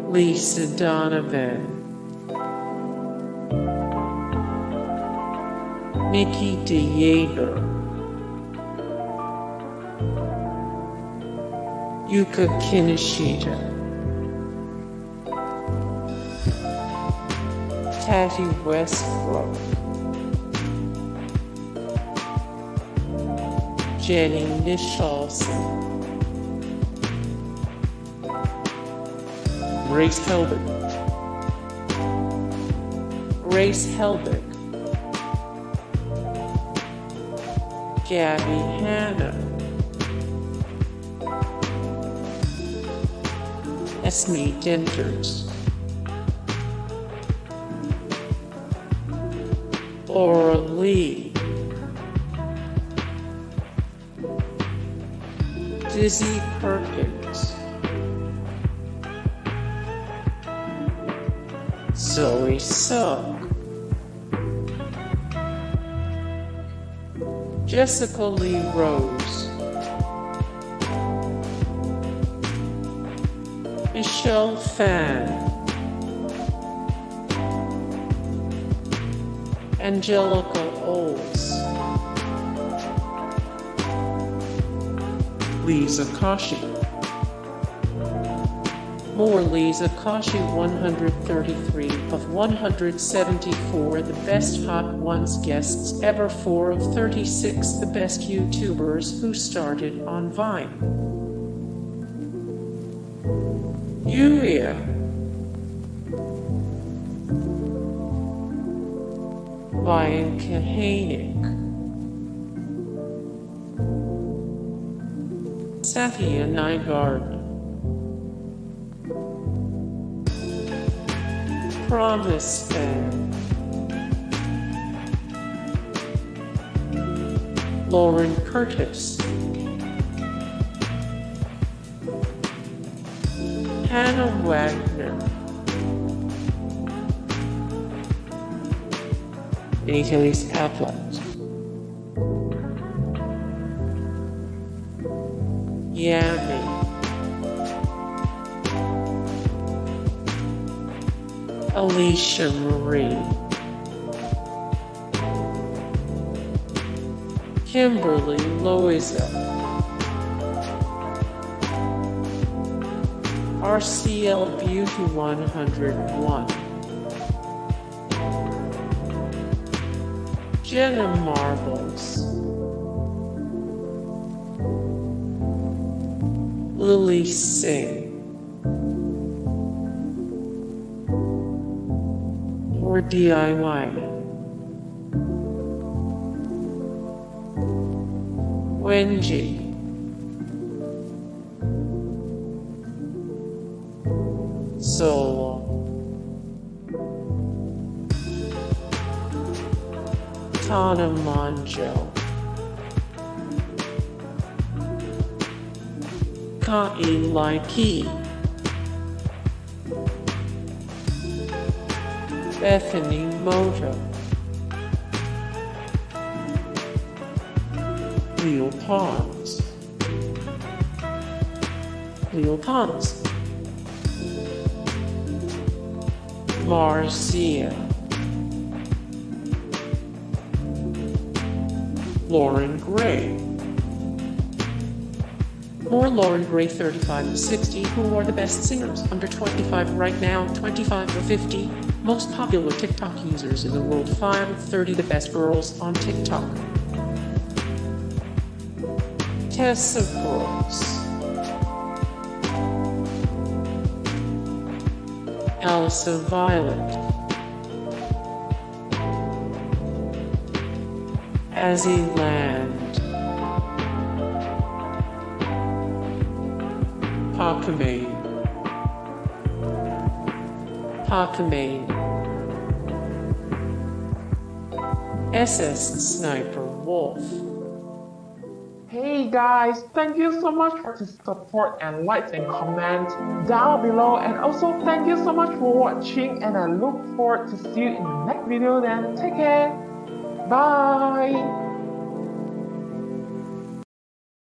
Lisa Donovan, Nikkie De Jager, Yuka Kinoshita, Tati Westbrook, Nicholson, Helbig, Gabbie Hanna, Esme Denters, Lee, Desi Perkins, Zoe Sugg, Jessica Lee Rose, Michelle Phan, Angelika Oles, Liza Koshy. More Liza Koshy 133 of 174 the best Hot Ones guests ever, 4 of 36 the best YouTubers who started on Vine. Bianca Heinicke, Safiya Nygaard, Promise Fan, Loren Curtis, Hannah Wagner, Natalies Outlet, Yami, AlishaMarie, Kimberly Loaiza, RCL Beauty 101, Jenna Marbles, Lilly Singh, LaurDIY, Wenji, Solo, Tana Mongeau, CaELiKe, Bethany Mota, Lele Pons, Marcia, Loren Gray. More Loren Gray 35 to 60, who are the best singers under 25 right now, 25 to 50, most popular TikTok users in the world, 5 of 30 the best girls on TikTok. Tessa Brooks, Alissa Violet, Land, Pakame, SS Sniper Wolf. Hey guys, thank you so much for the support and likes and comments down below, and also thank you so much for watching, and I look forward to see you in the next video. Then take care. Bye!